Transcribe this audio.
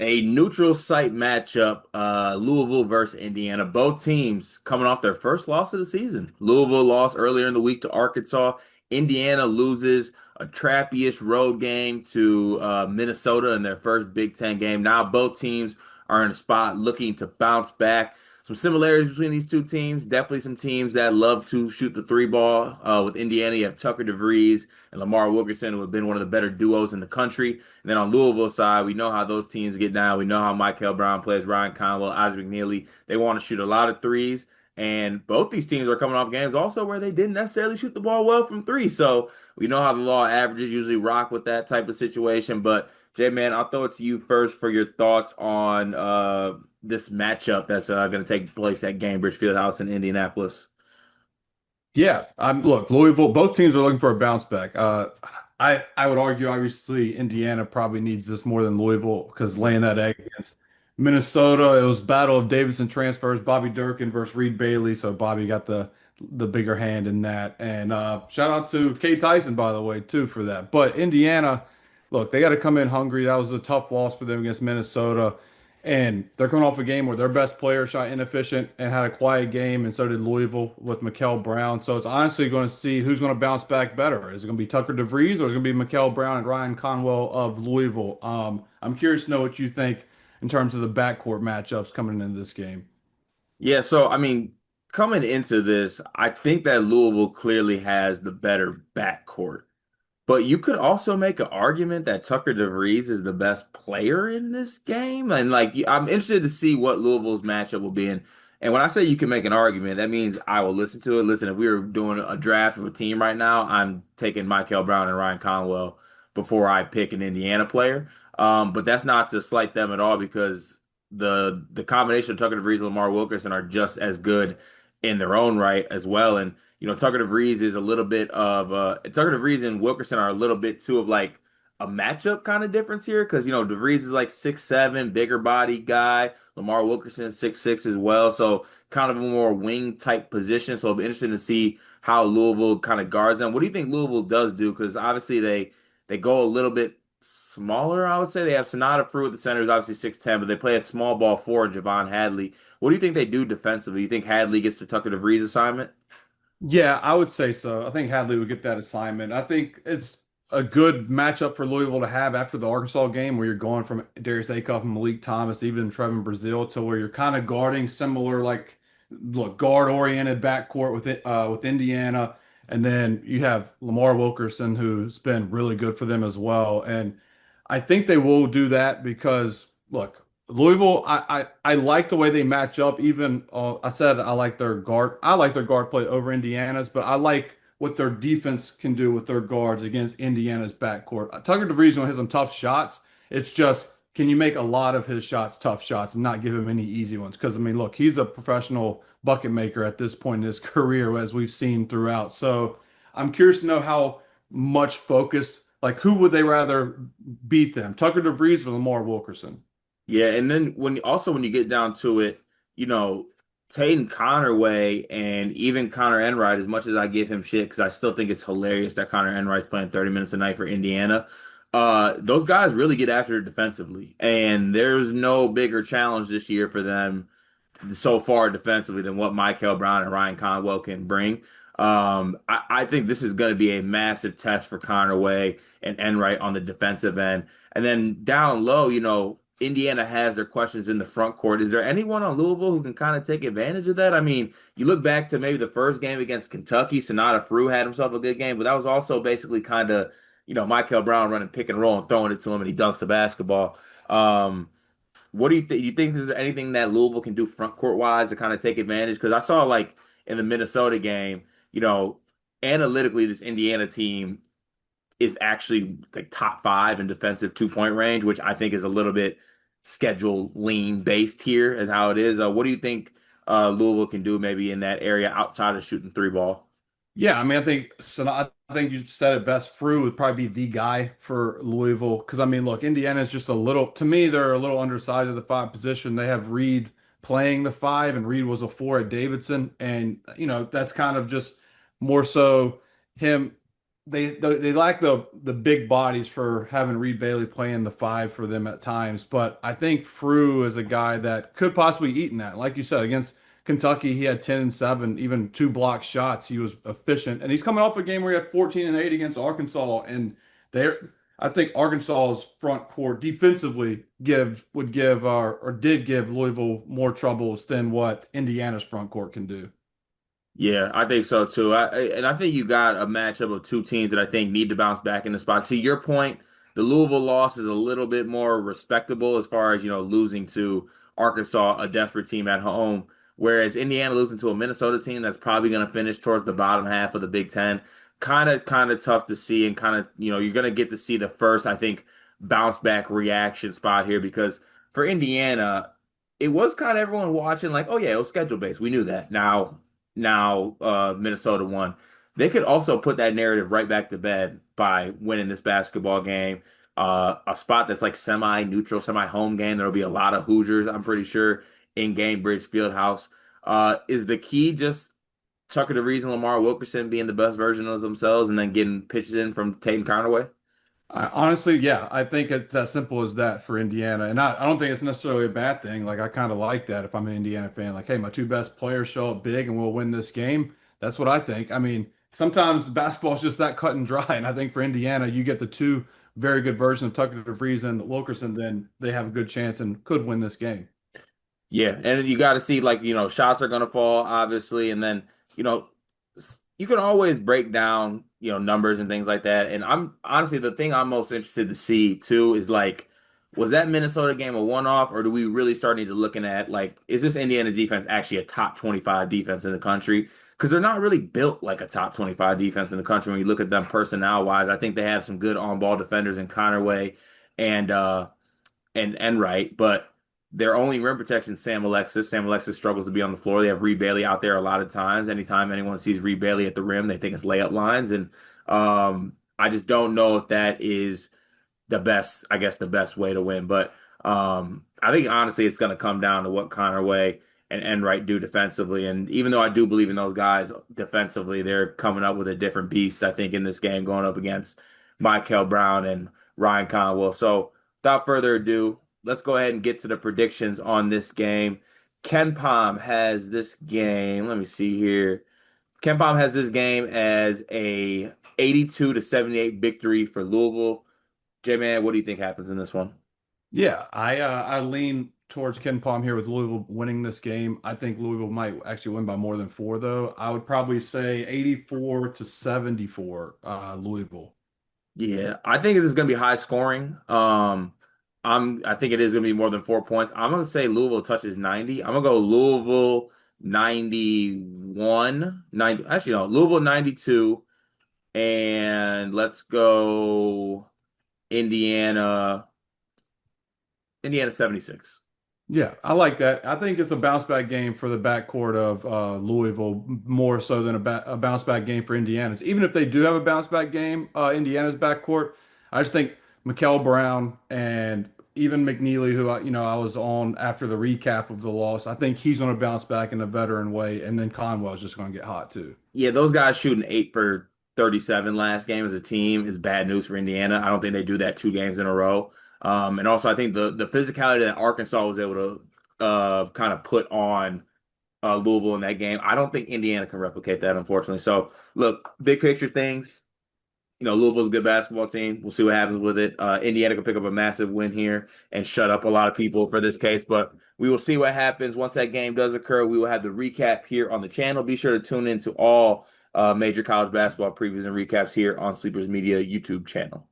A neutral site matchup, Louisville versus Indiana. Both teams coming off their first loss of the season. Louisville lost earlier in the week to Arkansas. Indiana loses a trappy-ish road game to Minnesota in their first Big Ten game. Now both teams are in a spot looking to bounce back. Some similarities between these two teams. Definitely some teams that love to shoot the three ball. With Indiana, you have Tucker DeVries and Lamar Wilkerson, who have been one of the better duos in the country. And then on Louisville side, we know how those teams get down. We know how Michael Brown plays, Ryan Conwell, Isaac McNeely. They want to shoot a lot of threes. And both these teams are coming off games also where they didn't necessarily shoot the ball well from three. So we know how the law averages usually rock with that type of situation. But Jay, man, I'll throw it to you first for your thoughts on this matchup that's going to take place at Gainbridge Fieldhouse in Indianapolis. Yeah, I'm look, Louisville, both teams are looking for a bounce back. I would argue obviously Indiana probably needs this more than Louisville because laying that egg against Minnesota, it was battle of Davidson transfers, Bobby Durkin versus Reed Bailey, so Bobby got the bigger hand in that. And shout out to Kay Tyson by the way too for that. But Indiana, look, they got to come in hungry. That was a tough loss for them against Minnesota. And they're coming off a game where their best player shot inefficient and had a quiet game, and so did Louisville with Mikel Brown. So it's honestly going to see who's going to bounce back better. Is it going to be Tucker DeVries or is it going to be Mikel Brown and Ryan Conwell of Louisville? I'm curious to know what you think in terms of the backcourt matchups coming into this game. Yeah, so I mean, coming into this, I think that Louisville clearly has the better backcourt. But you could also make an argument that Tucker DeVries is the best player in this game. And like, I'm interested to see what Louisville's matchup will be in. And when I say you can make an argument, that means I will listen to it. Listen, if we were doing a draft of a team right now, I'm taking Michael Brown and Ryan Conwell before I pick an Indiana player. But that's not to slight them at all because the combination of Tucker DeVries and Lamar Wilkerson are just as good in their own right as well. And Tucker DeVries is a little bit of Tucker DeVries and Wilkerson are a little bit too of like a matchup kind of difference here because DeVries is like 6'7", bigger body guy. Lamar Wilkerson is 6'6" as well, so kind of a more wing type position. So it'll be interesting to see how Louisville kind of guards them. What do you think Louisville does do? Because obviously they go a little bit smaller. I would say they have Sonata Fruit at the center, who's obviously 6'10", but they play a small ball forward, Javon Hadley. What do you think they do defensively? You think Hadley gets the Tucker DeVries assignment? Yeah, I would say so. I think Hadley would get that assignment. I think it's a good matchup for Louisville to have after the Arkansas game where you're going from Darius Acuff and Malik Thomas, even Trevin Brazil, to where you're kind of guarding similar, like, look, guard-oriented backcourt with Indiana. And then you have Lamar Wilkerson, who's been really good for them as well. And I think they will do that because, look, Louisville, I like the way they match up. Even I said I like their guard. I like their guard play over Indiana's, but I like what their defense can do with their guards against Indiana's backcourt. Tucker DeVries will hit some tough shots. It's just can you make a lot of his shots tough shots and not give him any easy ones? Because I mean, look, he's a professional bucket maker at this point in his career, as we've seen throughout. So I'm curious to know how much focused. Like, who would they rather beat them, Tucker DeVries or Lamar Wilkerson? Yeah, and then when you get down to it, you know, Tatum Connerway and even Connor Enright, as much as I give him shit, because I still think it's hilarious that Connor Enright's playing 30 minutes a night for Indiana. Those guys really get after it defensively, and there's no bigger challenge this year for them so far defensively than what Michael Brown and Ryan Conwell can bring. I think this is going to be a massive test for Connerway and Enright on the defensive end. And then down low, Indiana has their questions in the front court. Is there anyone on Louisville who can kind of take advantage of that? I mean, you look back to maybe the first game against Kentucky, Sonata Frew had himself a good game, but that was also basically kind of, Michael Brown running pick and roll and throwing it to him and he dunks the basketball. What do you think? You think there's anything that Louisville can do front court wise to kind of take advantage? Because I saw like in the Minnesota game, you know, analytically, this Indiana team is actually like top five in defensive 2 point range, which I think is a little bit schedule lean based here, as how it is. What do you think Louisville can do maybe in that area outside of shooting three ball? Yeah, I mean, I think so. I think you said it best. Frew would probably be the guy for Louisville because I mean, look, Indiana is just a little. To me, they're a little undersized at the five position. They have Reed playing the five, and Reed was a four at Davidson, and that's kind of just more so him. they lack the big bodies for having Reed Bailey playing the five for them at times. But I think Frew is a guy that could possibly eat in that. Like you said, against Kentucky, he had 10 and 7, even two block shots. He was efficient. And he's coming off a game where he had 14 and 8 against Arkansas. And they're I think Arkansas's front court defensively would give or did give Louisville more troubles than what Indiana's front court can do. Yeah, I think so too. And I think you got a matchup of two teams that I think need to bounce back in the spot. To your point, the Louisville loss is a little bit more respectable as far as, losing to Arkansas, a desperate team at home, whereas Indiana losing to a Minnesota team that's probably going to finish towards the bottom half of the Big Ten. Kind of tough to see, and kind of, you're going to get to see the first, I think, bounce back reaction spot here because for Indiana, it was kind of everyone watching like, oh yeah, it was schedule based. We knew that. Now Minnesota won. They could also put that narrative right back to bed by winning this basketball game. A spot that's like semi-neutral, semi-home game. There'll be a lot of Hoosiers, I'm pretty sure, in Gainbridge Fieldhouse. Is the key just Tucker DeVries and Lamar Wilkerson being the best version of themselves and then getting pitches in from Tate Conaway? Honestly, yeah, I think it's as simple as that for Indiana. And I don't think it's necessarily a bad thing. Like, I kind of like that if I'm an Indiana fan. Like, hey, my two best players show up big and we'll win this game. That's what I think. I mean, sometimes basketball is just that cut and dry. And I think for Indiana, you get the two very good versions of Tucker DeVries and Wilkerson, then they have a good chance and could win this game. Yeah, and you got to see like, shots are going to fall obviously, and then, you know, you can always break down, numbers and things like that. And I'm honestly the thing I'm most interested to see too is like was that Minnesota game a one-off or do we really start need to looking at like is this Indiana defense actually a top 25 defense in the country? Because they're not really built like a top 25 defense in the country when you look at them personnel wise. I think they have some good on-ball defenders in Connerway and Enright, but their only rim protection is Sam Alexis. Sam Alexis struggles to be on the floor. They have Reed Bailey out there a lot of times. Anytime anyone sees Reed Bailey at the rim, they think it's layup lines. And I just don't know if that is the best, I guess, the best way to win. But I think honestly, it's going to come down to what Connerway and Enright do defensively. And even though I do believe in those guys defensively, they're coming up with a different beast, I think, in this game going up against Michael Brown and Ryan Conwell. So without further ado, let's go ahead and get to the predictions on this game. Ken Palm has this game. Let me see here. Ken Palm has this game as a 82 to 78 victory for Louisville. J-Man, what do you think happens in this one? Yeah, I lean towards Ken Palm here with Louisville winning this game. I think Louisville might actually win by more than four, though. I would probably say 84 to 74, Louisville. Yeah, I think it is going to be high scoring. I think it is going to be more than 4 points. I'm going to say Louisville touches 90. I'm going to go Louisville 91, 90. Actually, no, Louisville 92, and let's go Indiana, Indiana 76. Yeah, I like that. I think it's a bounce back game for the backcourt of Louisville, more so than a bounce back game for Indiana's. Even if they do have a bounce back game, Indiana's backcourt, I just think Mikel Brown and even McNeely, who I was on after the recap of the loss, I think he's going to bounce back in a veteran way, and then Conwell's just going to get hot too. Yeah, those guys shooting 8 for 37 last game as a team is bad news for Indiana. I don't think they do that 2 games in a row. And also, I think the physicality that Arkansas was able to kind of put on Louisville in that game, I don't think Indiana can replicate that, unfortunately. So, look, big picture things. Louisville's a good basketball team. We'll see what happens with it. Indiana can pick up a massive win here and shut up a lot of people for this case, but we will see what happens once that game does occur. We will have the recap here on the channel. Be sure to tune into all major college basketball previews and recaps here on Sleepers Media YouTube channel.